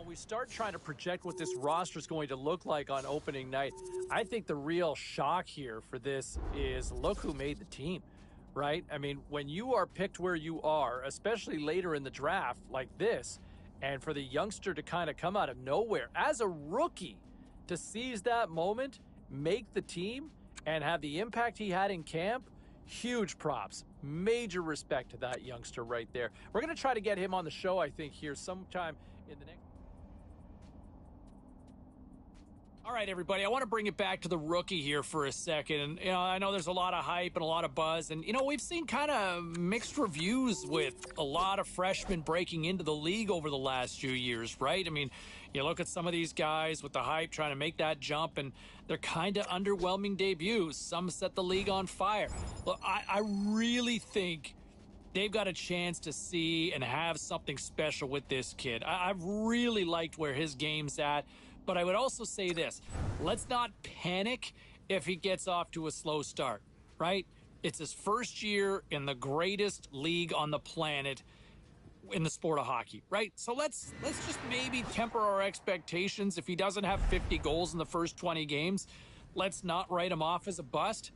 we start trying to project what this roster is going to look like on opening night, I think the real shock here for this is look who made the team, right? I mean, when you are picked where you are, especially later in the draft like this, and for the youngster to kind of come out of nowhere as a rookie to seize that moment, make the team, and have the impact he had in camp, huge props. Major respect to that youngster right there. We're going to try to get him on the show, I think, here sometime in the next... All right, everybody, I want to bring it back to the rookie here for a second. And, I know there's a lot of hype and a lot of buzz. And, we've seen kind of mixed reviews with a lot of freshmen breaking into the league over the last few years, right? I mean, you look at some of these guys with the hype trying to make that jump, and they're kind of underwhelming debuts. Some set the league on fire. Look, I really think they've got a chance to see and have something special with this kid. I've really liked where his game's at. But I would also say this, let's not panic if he gets off to a slow start, right? It's his first year in the greatest league on the planet in the sport of hockey, right? So let's just maybe temper our expectations. If he doesn't have 50 goals in the first 20 games, let's not write him off as a bust.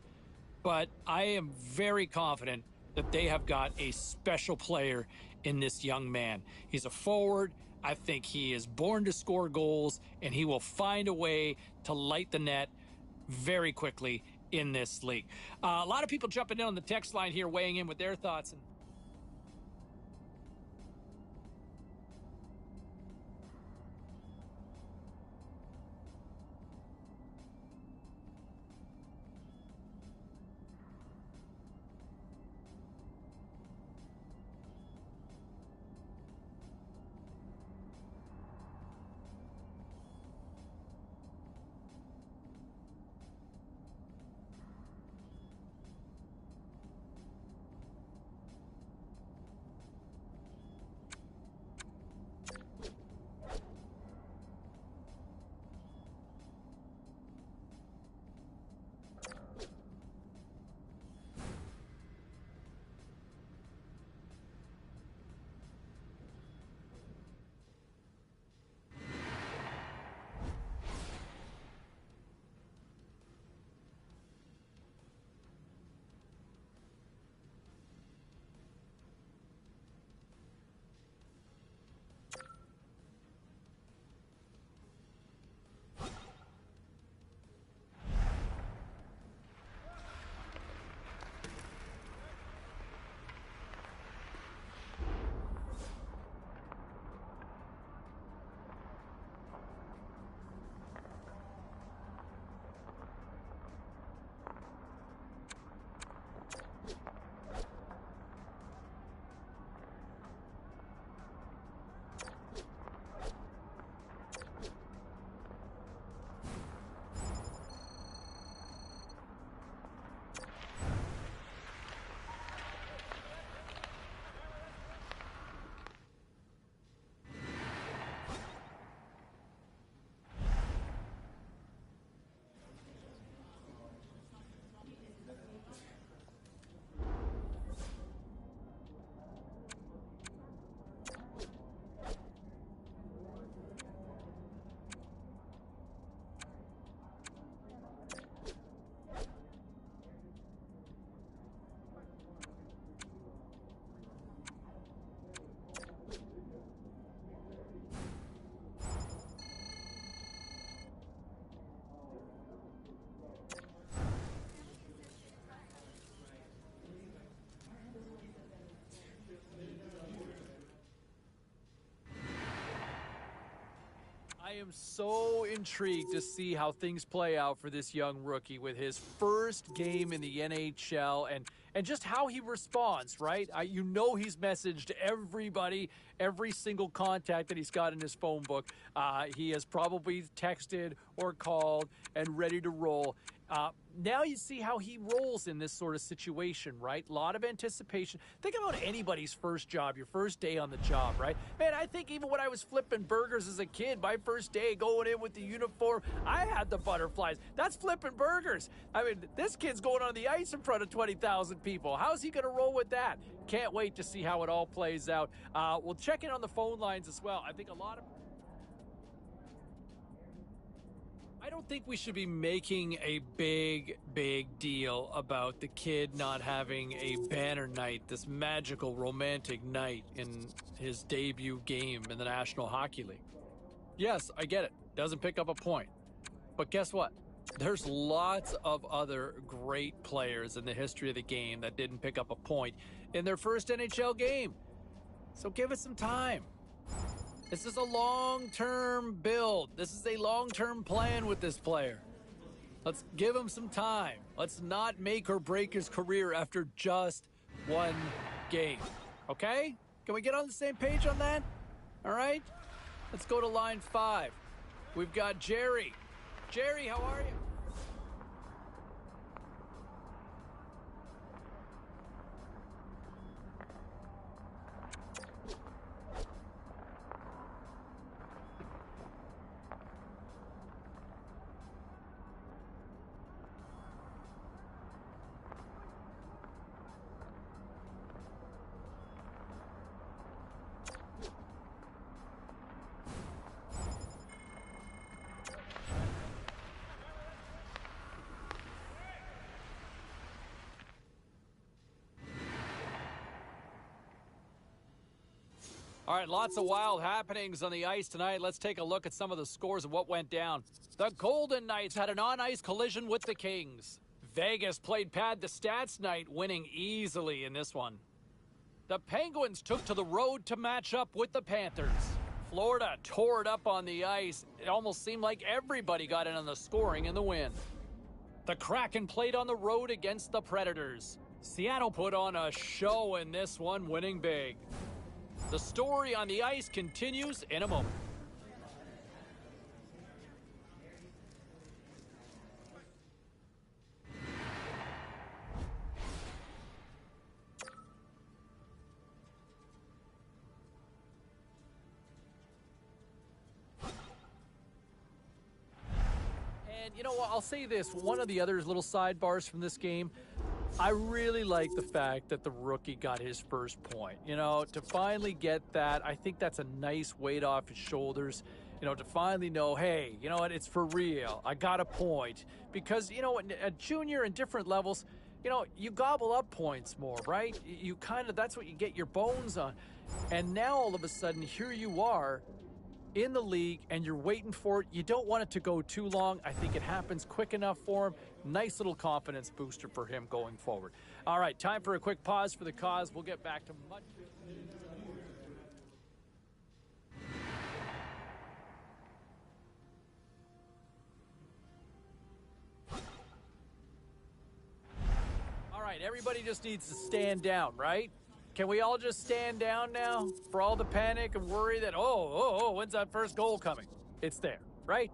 But I am very confident that they have got a special player in this young man. He's a forward. I think he is born to score goals, and he will find a way to light the net very quickly in this league. A lot of people jumping in on the text line here, weighing in with their thoughts. And I am so intrigued to see how things play out for this young rookie with his first game in the NHL and just how he responds, right? He's messaged everybody, every single contact that he's got in his phone book. He has probably texted or called and ready to roll. Now you see how he rolls in this sort of situation, right? A lot of anticipation. Think about anybody's first job, your first day on the job, right? Man, I think even when I was flipping burgers as a kid, my first day going in with the uniform, I had the butterflies. That's flipping burgers. I mean, this kid's going on the ice in front of 20,000 people. How's he going to roll with that? Can't wait to see how it all plays out. We'll check in on the phone lines as well. I think a lot of... I don't think we should be making a big deal about the kid not having a banner night, this magical romantic night in his debut game in the National Hockey League. Yes, I get it. Doesn't pick up a point. But guess what? There's lots of other great players in the history of the game that didn't pick up a point in their first NHL game. So give it some time. This is a long-term build. This is a long-term plan with this player. Let's give him some time. Let's not make or break his career after just one game. Okay? Can we get on the same page on that? All right? Let's go to line 5. We've got Jerry. Jerry, how are you? All right, lots of wild happenings on the ice tonight. Let's take a look at some of the scores of what went down. The Golden Knights had an on-ice collision with the Kings. Vegas played pad the stats night, winning easily in this one. The Penguins took to the road to match up with the Panthers. Florida tore it up on the ice. It almost seemed like everybody got in on the scoring in the win. The Kraken played on the road against the Predators. Seattle put on a show in this one, winning big. The story on the ice continues in a moment. And you know what, I'll say this, one of the other little sidebars from this game, I really like the fact that the rookie got his first point. You know, to finally get that, I think that's a nice weight off his shoulders. You know, to finally know, hey, you know what, it's for real. I got a point. Because, you know, a junior in different levels, you know, you gobble up points more, right? You kind of, that's what you get your bones on. And now all of a sudden, here you are in the league and you're waiting for it. You don't want it to go too long. I think it happens quick enough for him. Nice little confidence booster for him going forward. All right, time for a quick pause for the cause. We'll get back to much. All right, everybody just needs to stand down, right? Can we all just stand down now for all the panic and worry that, when's that first goal coming? It's there, right?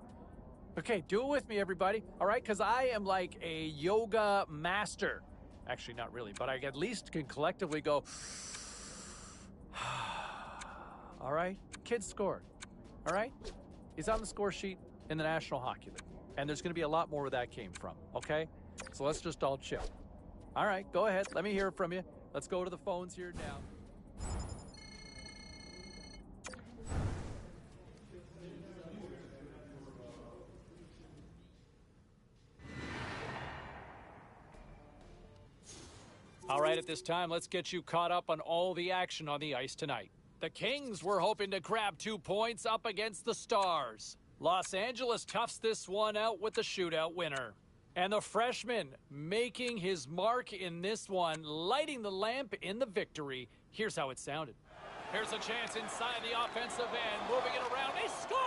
Okay, do it with me, everybody. All right, because I am like a yoga master. Actually, not really, but I at least can collectively go, all right? Kid scored, all right? He's on the score sheet in the National Hockey League, and there's going to be a lot more where that came from, okay? So let's just all chill. All right, go ahead. Let me hear from you. Let's go to the phones here now. All right, at this time, let's get you caught up on all the action on the ice tonight. The Kings were hoping to grab 2 points up against the Stars. Los Angeles toughs this one out with the shootout winner. And the freshman making his mark in this one, lighting the lamp in the victory. Here's how it sounded. Here's a chance inside the offensive end, moving it around. They score!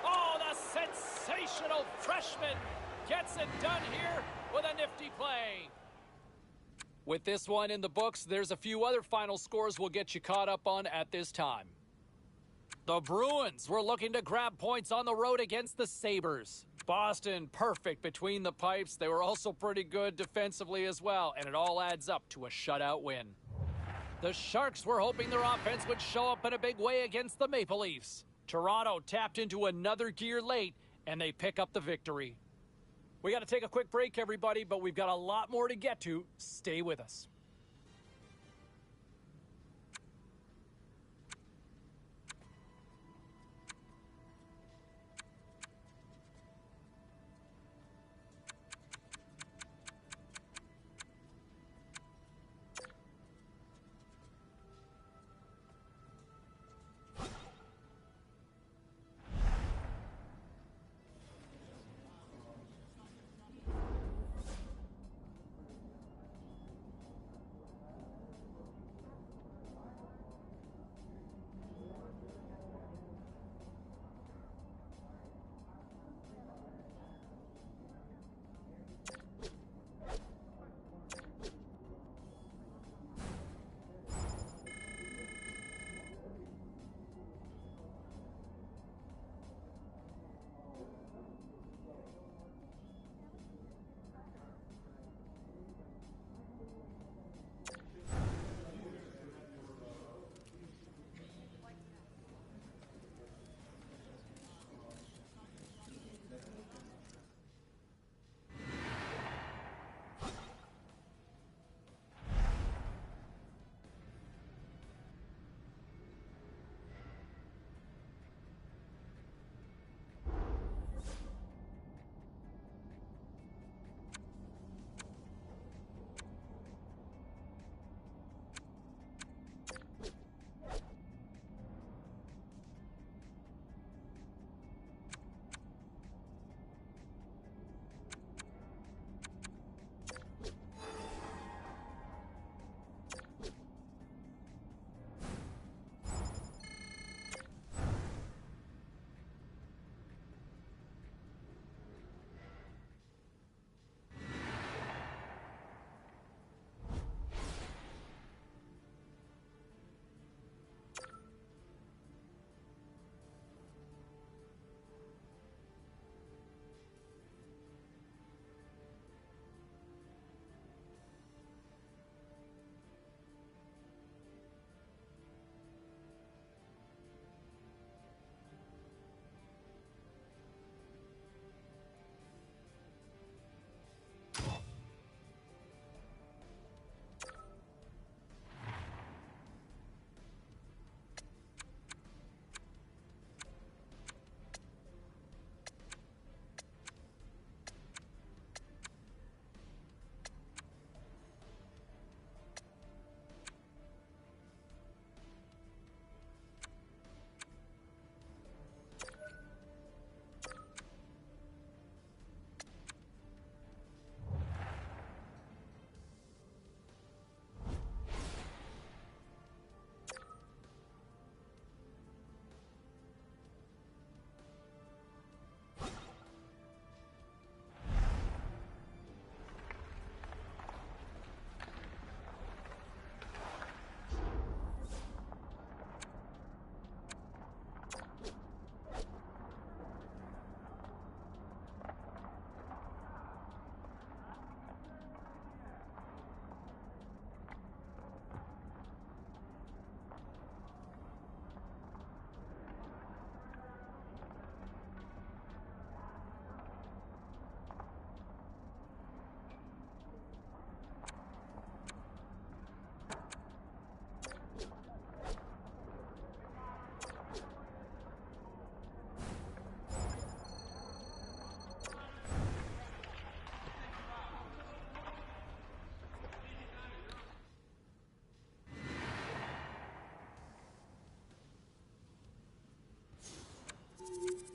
Oh, the sensational freshman gets it done here with a nifty play. With this one in the books, there's a few other final scores we'll get you caught up on at this time. The Bruins were looking to grab points on the road against the Sabres. Boston, perfect between the pipes. They were also pretty good defensively as well, and it all adds up to a shutout win. The Sharks were hoping their offense would show up in a big way against the Maple Leafs. Toronto tapped into another gear late, and they pick up the victory. We got to take a quick break, everybody, but we've got a lot more to get to. Stay with us.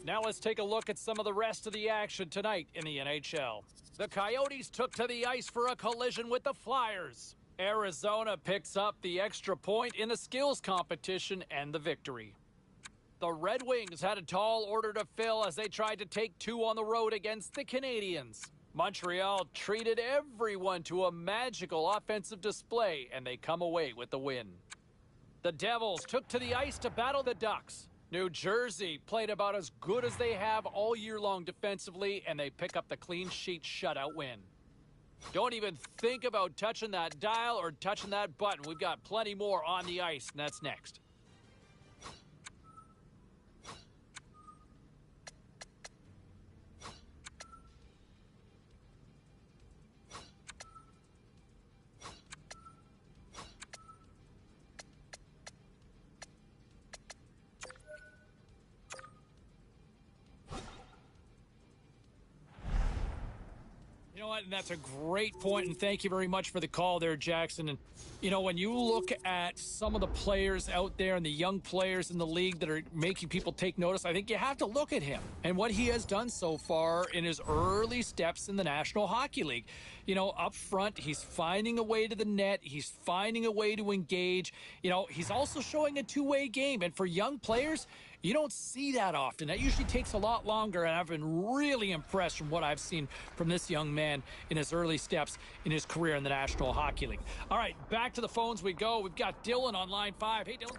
Now let's take a look at some of the rest of the action tonight in the NHL. The Coyotes took to the ice for a collision with the Flyers. Arizona picks up the extra point in a skills competition and the victory. The Red Wings had a tall order to fill as they tried to take two on the road against the Canadiens. Montreal treated everyone to a magical offensive display, and they come away with the win. The Devils took to the ice to battle the Ducks. New Jersey played about as good as they have all year long defensively, and they pick up the clean sheet shutout win. Don't even think about touching that dial or touching that button. We've got plenty more on the ice, and that's next. You know what? And that's a great point, and thank you very much for the call there, Jackson. And, you know, when you look at some of the players out there and the young players in the league that are making people take notice, I think you have to look at him and what he has done so far in his early steps in the National Hockey League. You know, up front, he's finding a way to the net. He's finding a way to engage. You know, he's also showing a two-way game. And for young players, you don't see that often. That usually takes a lot longer, and I've been really impressed from what I've seen from this young man in his early steps in his career in the National Hockey League. All right, back to the phones we go. We've got Dylan on line 5. Hey, Dylan.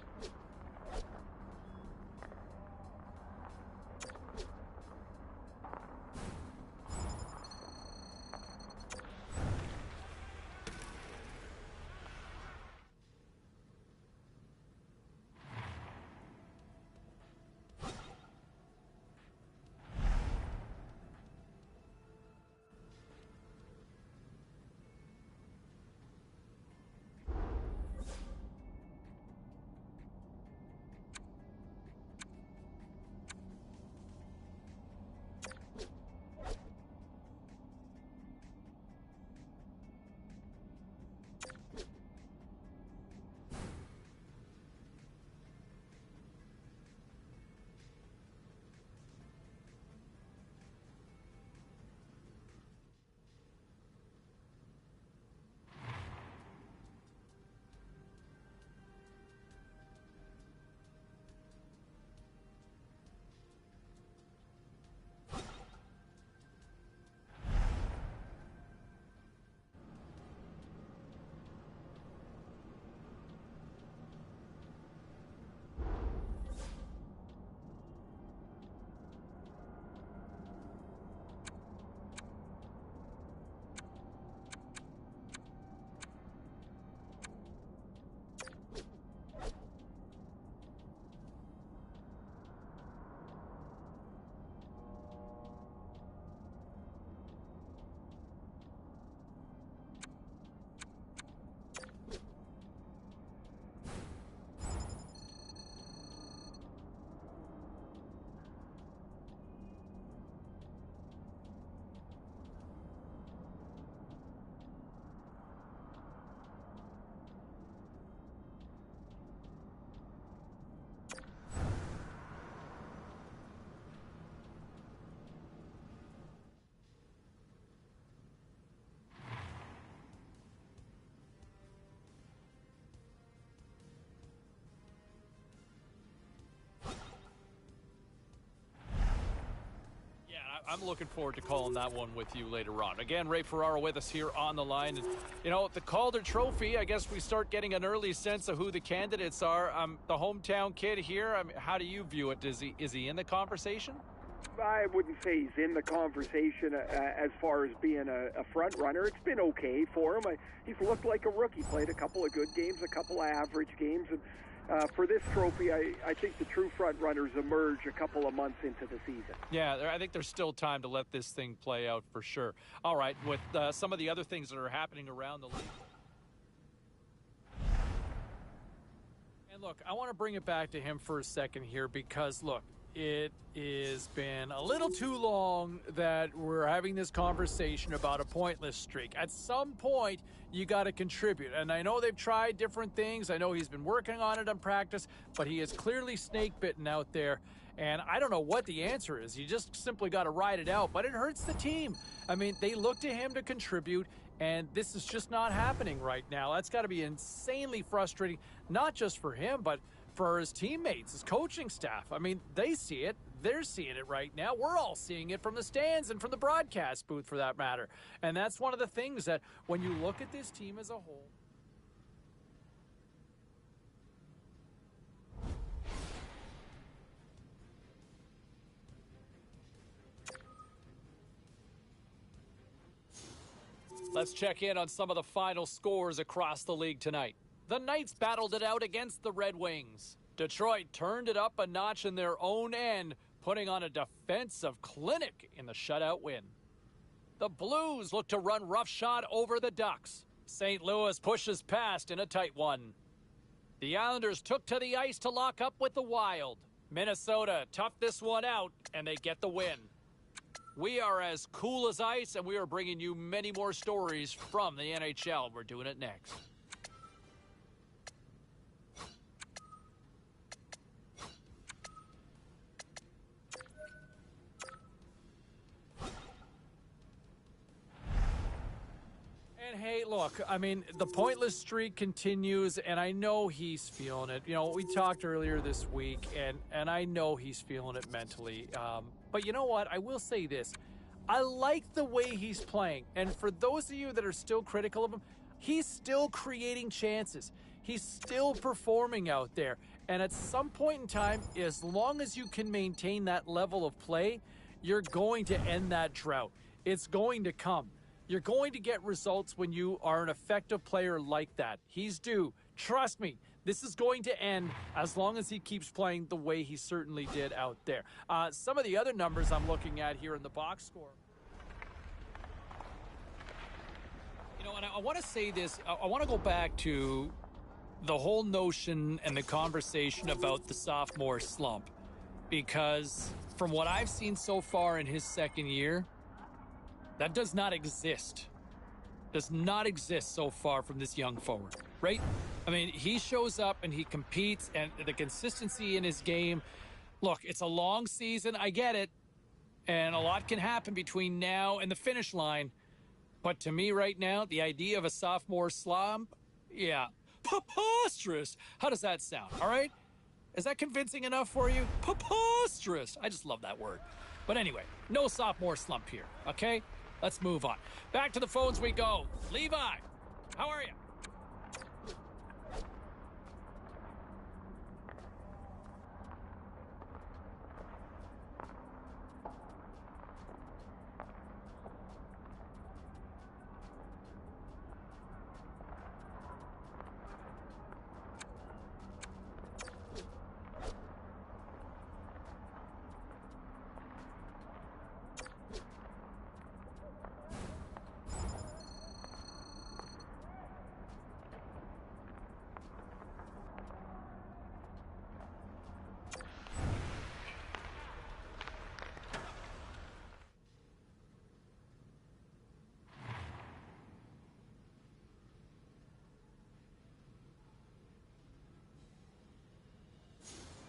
I'm looking forward to calling that one with you later on. Again, Ray Ferraro with us here on the line. And, you know, the Calder Trophy, I guess we start getting an early sense of who the candidates are. The hometown kid here, how do you view it? Is he in the conversation? I wouldn't say he's in the conversation as far as being a front runner. It's been okay for him. He's looked like a rookie, played a couple of good games, a couple of average games. And for this trophy, I think the true front runners emerge a couple of months into the season. Yeah, I think there's still time to let this thing play out for sure. All right, with some of the other things that are happening around the league. And look, I want to bring it back to him for a second here because, look, it has been a little too long that we're having this conversation about a pointless streak. At some point, you got to contribute. And I know they've tried different things. I know he's been working on it in practice, but he is clearly snake bitten out there. And I don't know what the answer is. You just simply got to ride it out, but it hurts the team. I mean, they look to him to contribute, and this is just not happening right now. That's got to be insanely frustrating, not just for him, but for his teammates, his coaching staff. I mean, they see it. They're seeing it right now. We're all seeing it from the stands and from the broadcast booth, for that matter. And that's one of the things that when you look at this team as a whole, let's check in on some of the final scores across the league tonight. The Knights battled it out against the Red Wings. Detroit turned it up a notch in their own end, putting on a defensive clinic in the shutout win. The Blues look to run roughshod over the Ducks. St. Louis pushes past in a tight one. The Islanders took to the ice to lock up with the Wild. Minnesota toughed this one out, and they get the win. We are as cool as ice, and we are bringing you many more stories from the NHL. We're doing it next. And hey, look, I mean, the pointless streak continues, and I know he's feeling it. You know, we talked earlier this week, and I know he's feeling it mentally. But you know what? I will say this. I like the way he's playing. And for those of you that are still critical of him, he's still creating chances. He's still performing out there. And at some point in time, as long as you can maintain that level of play, you're going to end that drought. It's going to come. You're going to get results when you are an effective player like that. He's due. Trust me, this is going to end as long as he keeps playing the way he certainly did out there. Some of the other numbers I'm looking at here in the box score. You know, and I want to say this. I want to go back to the whole notion and the conversation about the sophomore slump. Because from what I've seen so far in his second year, that does not exist. Does not exist so far from this young forward, right? I mean, he shows up and he competes, and the consistency in his game. Look, it's a long season. I get it. And a lot can happen between now and the finish line. But to me right now, the idea of a sophomore slump, yeah, preposterous. How does that sound, all right? Is that convincing enough for you? Preposterous. I just love that word. But anyway, no sophomore slump here, okay? Let's move on. Back to the phones we go. Levi, how are you?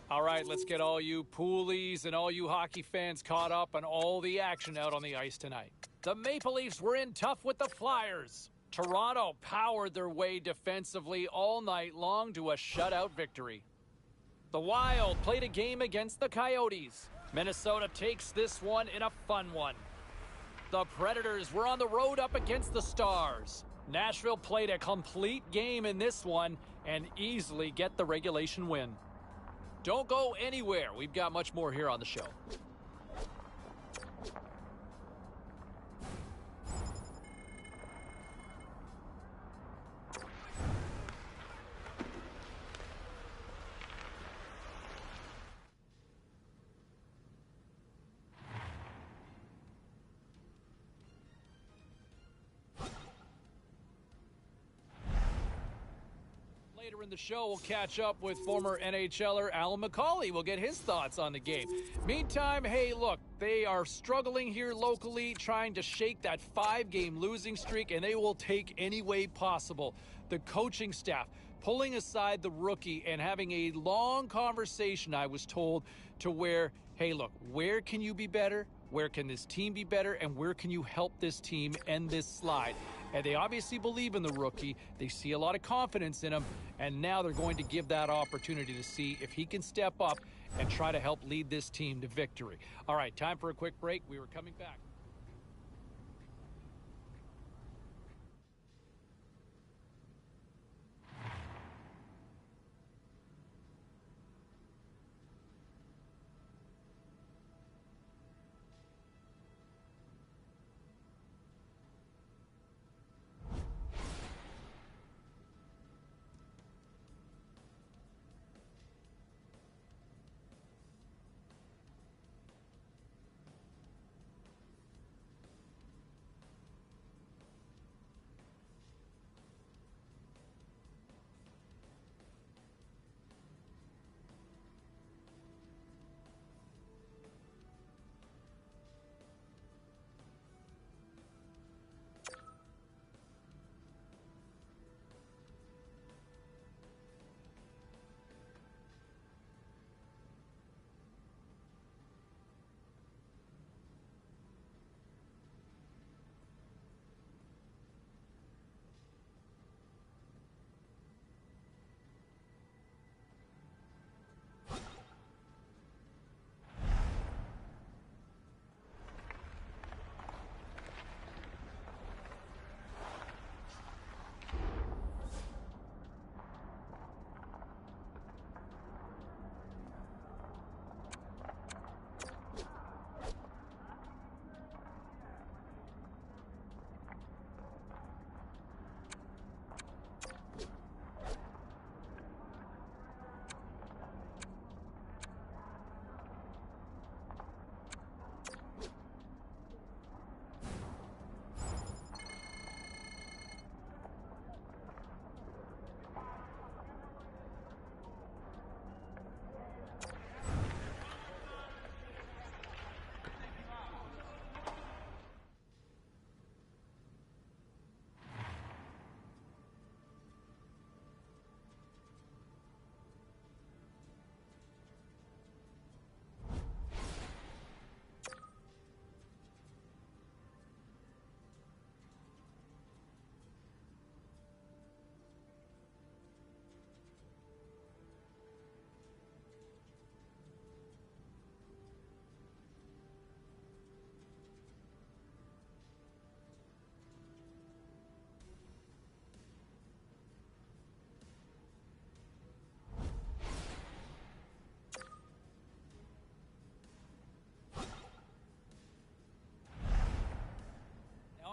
All right, let's get all you poolies and all you hockey fans caught up on all the action out on the ice tonight. The Maple Leafs were in tough with the Flyers. Toronto powered their way defensively all night long to a shutout victory. The Wild played a game against the Coyotes. Minnesota takes this one in a fun one. The Predators were on the road up against the Stars. Nashville played a complete game in this one and easily get the regulation win. Don't go anywhere. We've got much more here on the show. Later in the show, we'll catch up with former NHLer Alan McCauley. We'll get his thoughts on the game. Meantime, hey, look, they are struggling here locally, trying to shake that 5-game losing streak, and they will take any way possible. The coaching staff pulling aside the rookie and having a long conversation, I was told, to where, hey, look, where can you be better? Where can this team be better? And where can you help this team end this slide? And they obviously believe in the rookie. They see a lot of confidence in him. And now they're going to give that opportunity to see if he can step up and try to help lead this team to victory. All right, time for a quick break. We were coming back.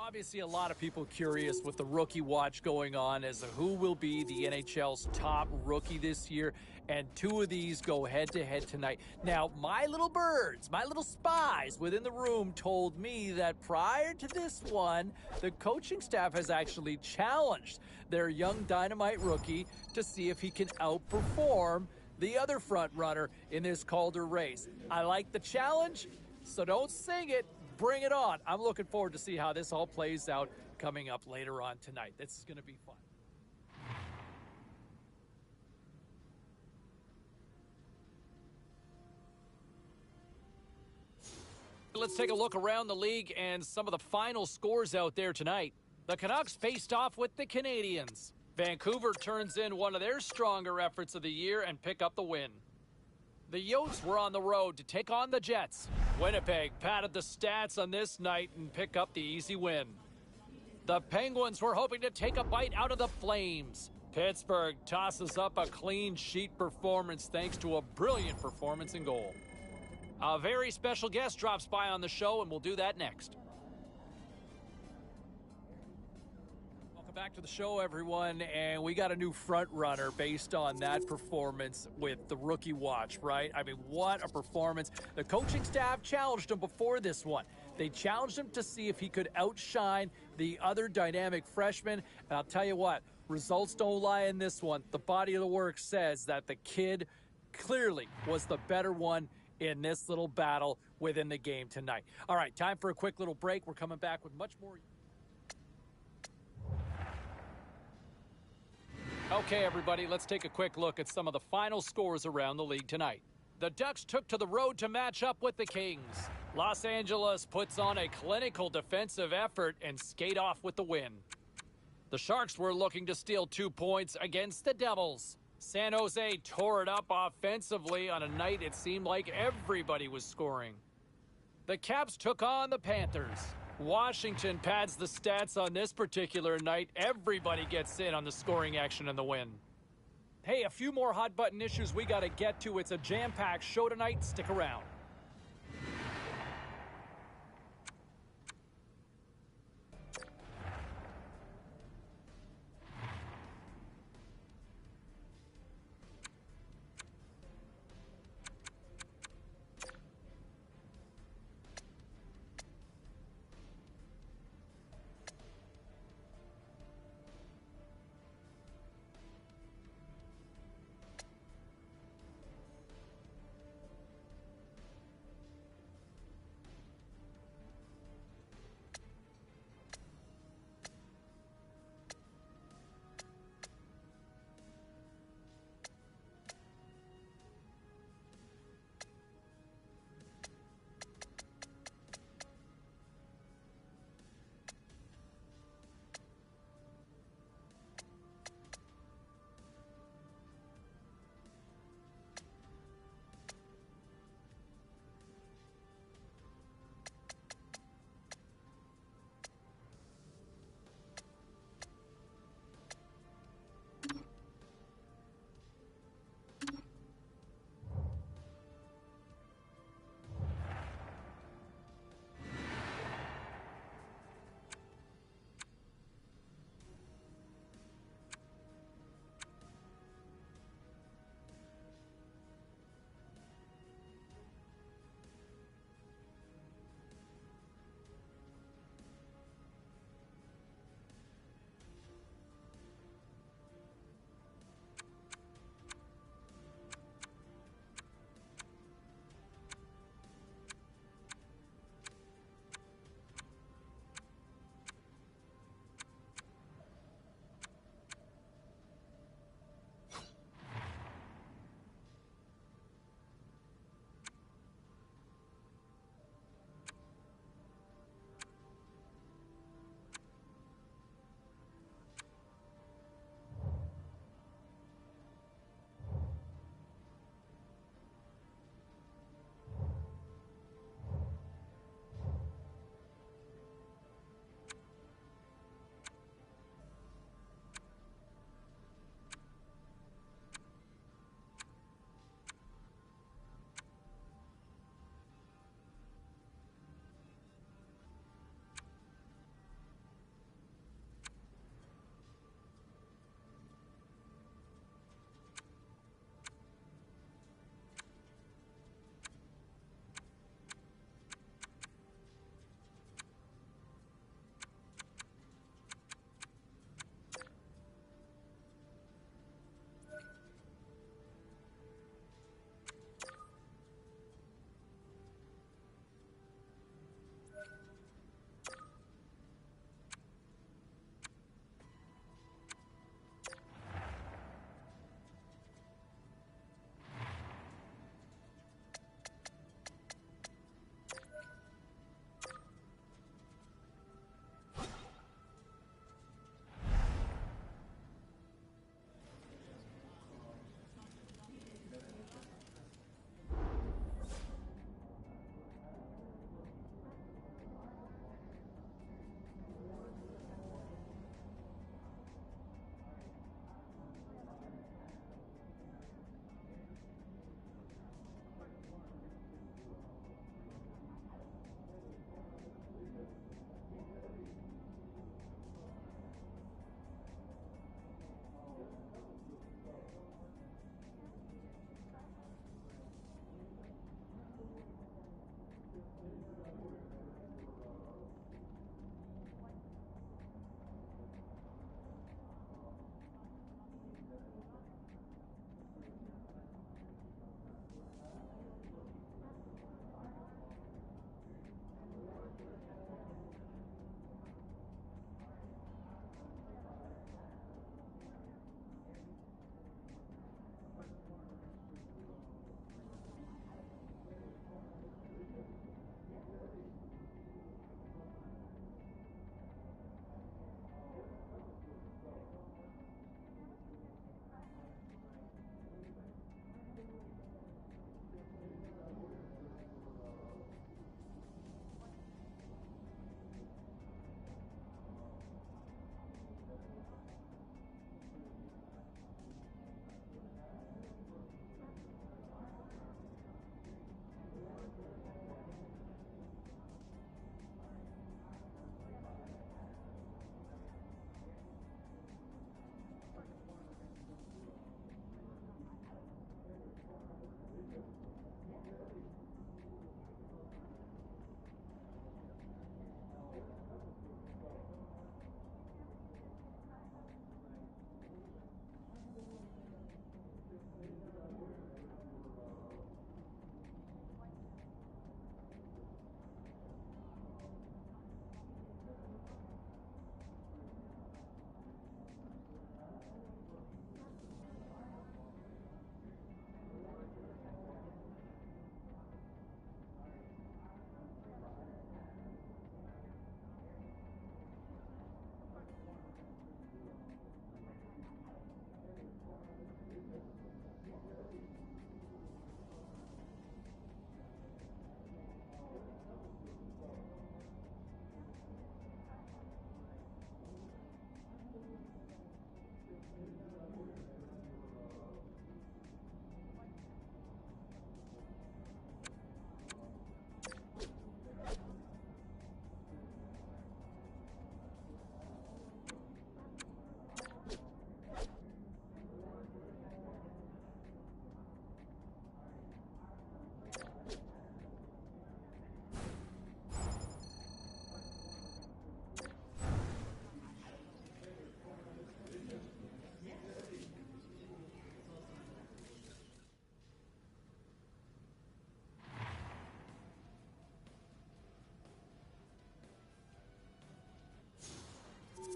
Obviously, a lot of people curious with the rookie watch going on as to who will be the NHL's top rookie this year, and two of these go head-to-head tonight. Now, my little birds, my little spies within the room told me that prior to this one, the coaching staff has actually challenged their young dynamite rookie to see if he can outperform the other front runner in this Calder race. I like the challenge, so don't sing it. Bring it on. I'm looking forward to see how this all plays out coming up later on tonight. This is going to be fun. Let's take a look around the league and some of the final scores out there tonight. The Canucks faced off with the Canadiens. Vancouver turns in one of their stronger efforts of the year and pick up the win. The Yotes were on the road to take on the Jets. Winnipeg padded the stats on this night and pick up the easy win. The Penguins were hoping to take a bite out of the Flames. Pittsburgh tosses up a clean sheet performance thanks to a brilliant performance in goal. A very special guest drops by on the show, and we'll do that next. Back to the show, everyone, and we got a new front runner based on that performance with the rookie watch, right? I mean, what a performance. The coaching staff challenged him before this one. They challenged him to see if he could outshine the other dynamic freshman. And I'll tell you what, results don't lie in this one. The body of the work says that the kid clearly was the better one in this little battle within the game tonight. All right, time for a quick little break. We're coming back with much more. Okay, everybody, let's take a quick look at some of the final scores around the league tonight. The Ducks took to the road to match up with the Kings. Los Angeles puts on a clinical defensive effort and skate off with the win. The Sharks were looking to steal 2 points against the Devils. San Jose tore it up offensively on a night it seemed like everybody was scoring. The Caps took on the Panthers. Washington pads the stats on this particular night. Everybody gets in on the scoring action and the win. Hey, a few more hot button issues we got to get to. It's a jam-packed show tonight. Stick around.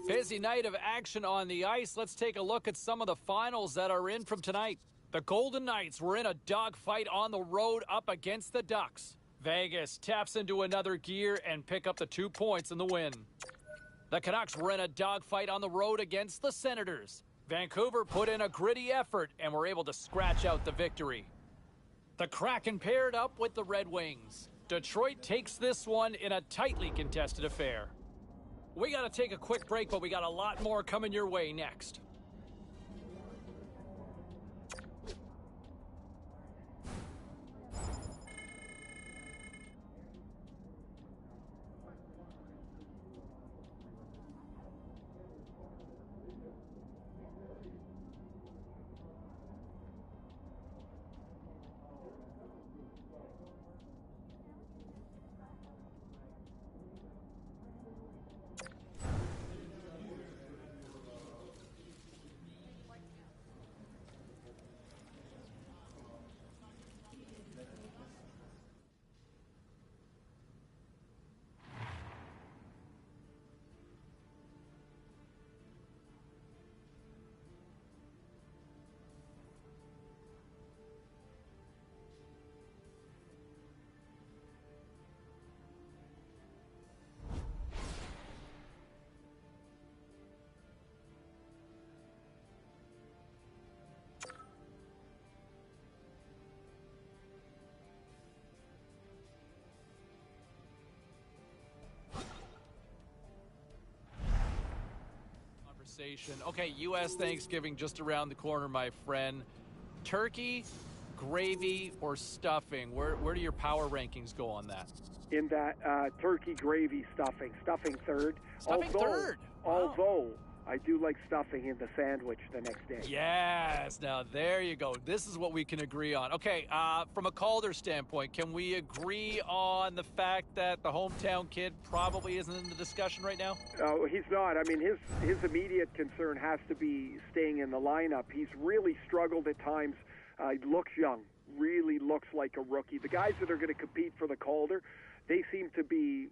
Busy night of action on the ice. Let's take a look at some of the finals that are in from tonight. The Golden Knights were in a dogfight on the road up against the Ducks. Vegas taps into another gear and pick up the 2 points in the win. The Canucks were in a dogfight on the road against the Senators. Vancouver put in a gritty effort and were able to scratch out the victory. The Kraken paired up with the Red Wings. Detroit takes this one in a tightly contested affair. We got to take a quick break, but we got a lot more coming your way next. Okay, U.S. Thanksgiving just around the corner, my friend. Turkey, gravy, or stuffing? Where do your power rankings go on that? In that turkey, gravy, stuffing. Stuffing third. Stuffing third? Wow. Although I do like stuffing in the sandwich the next day. Yes, now there you go. This is what we can agree on. Okay, from a Calder standpoint, can we agree on the fact that the hometown kid probably isn't in the discussion right now? Oh, he's not. I mean, his immediate concern has to be staying in the lineup. He's really struggled at times. He looks young, really looks like a rookie. The guys that are going to compete for the Calder, they seem to be,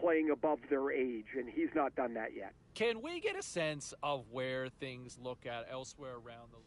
playing above their age, and he's not done that yet. Can we get a sense of where things look at elsewhere around the league?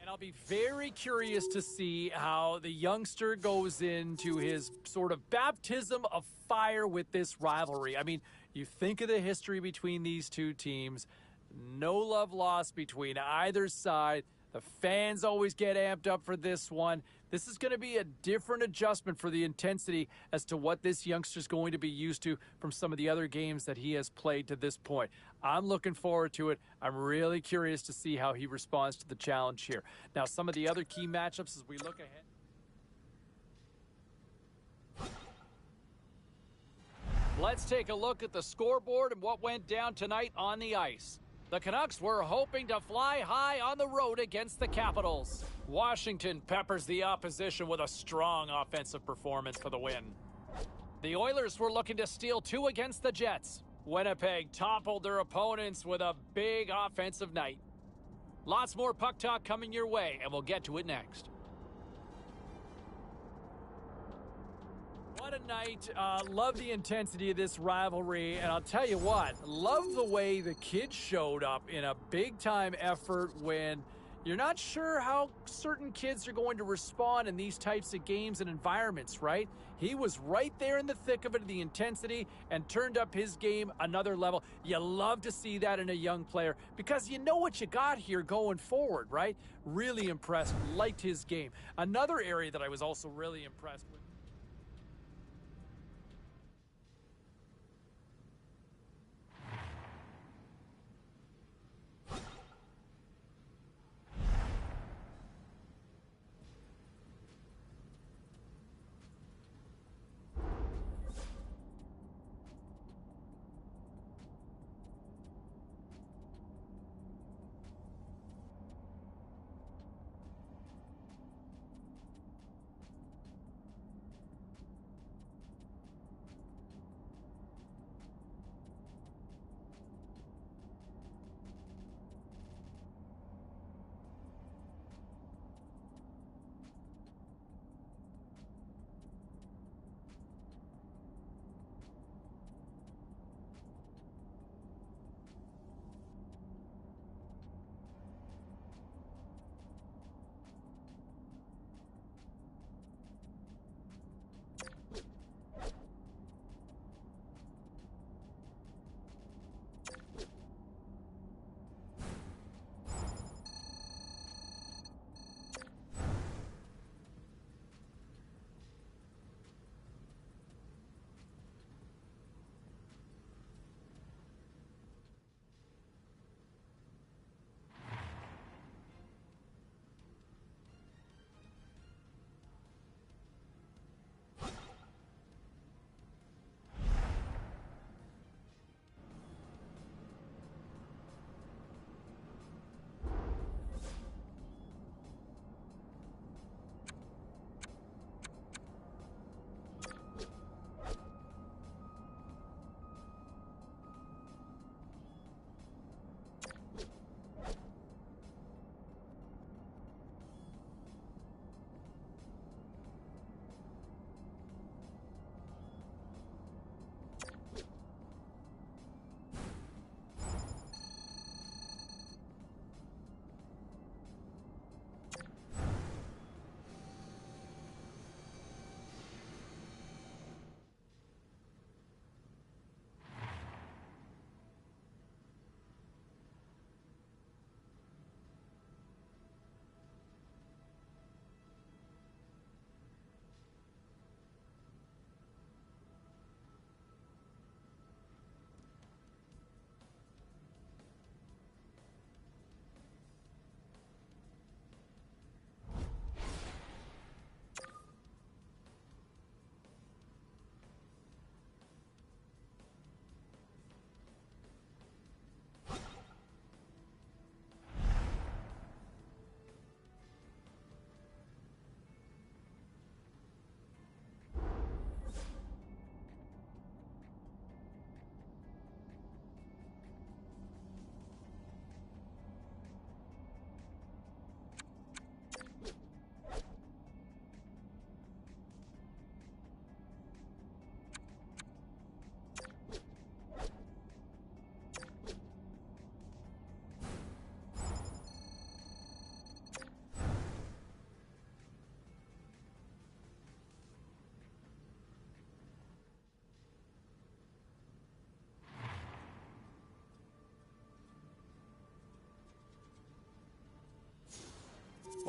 And I'll be very curious to see how the youngster goes into his sort of baptism of fire with this rivalry. I mean, you think of the history between these two teams, no love lost between either side. The fans always get amped up for this one. This is going to be a different adjustment for the intensity as to what this youngster's going to be used to from some of the other games that he has played to this point. I'm looking forward to it. I'm really curious to see how he responds to the challenge here. Now, some of the other key matchups as we look ahead. Let's take a look at the scoreboard and what went down tonight on the ice. The Canucks were hoping to fly high on the road against the Capitals. Washington peppers the opposition with a strong offensive performance for the win. The Oilers were looking to steal 2 against the Jets. Winnipeg toppled their opponents with a big offensive night. Lots more puck talk coming your way, and we'll get to it next. What a night. Love the intensity of this rivalry. And I'll tell you what, love the way the kids showed up in a big-time effort when you're not sure how certain kids are going to respond in these types of games and environments, right? He was right there in the thick of it, the intensity, and turned up his game another level. You love to see that in a young player because you know what you got here going forward, right? Really impressed. Liked his game. Another area that I was also really impressed with.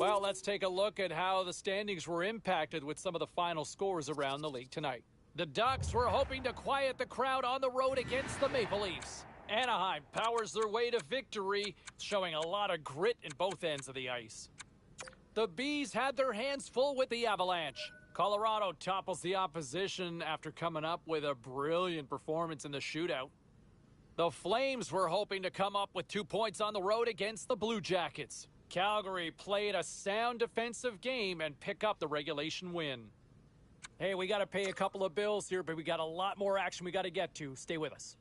Well, let's take a look at how the standings were impacted with some of the final scores around the league tonight. The Ducks were hoping to quiet the crowd on the road against the Maple Leafs. Anaheim powers their way to victory, showing a lot of grit in both ends of the ice. The Bees had their hands full with the Avalanche. Colorado topples the opposition after coming up with a brilliant performance in the shootout. The Flames were hoping to come up with 2 points on the road against the Blue Jackets. Calgary played a sound defensive game and pick up the regulation win. Hey, we got to pay a couple of bills here, but we got a lot more action we got to get to. Stay with us.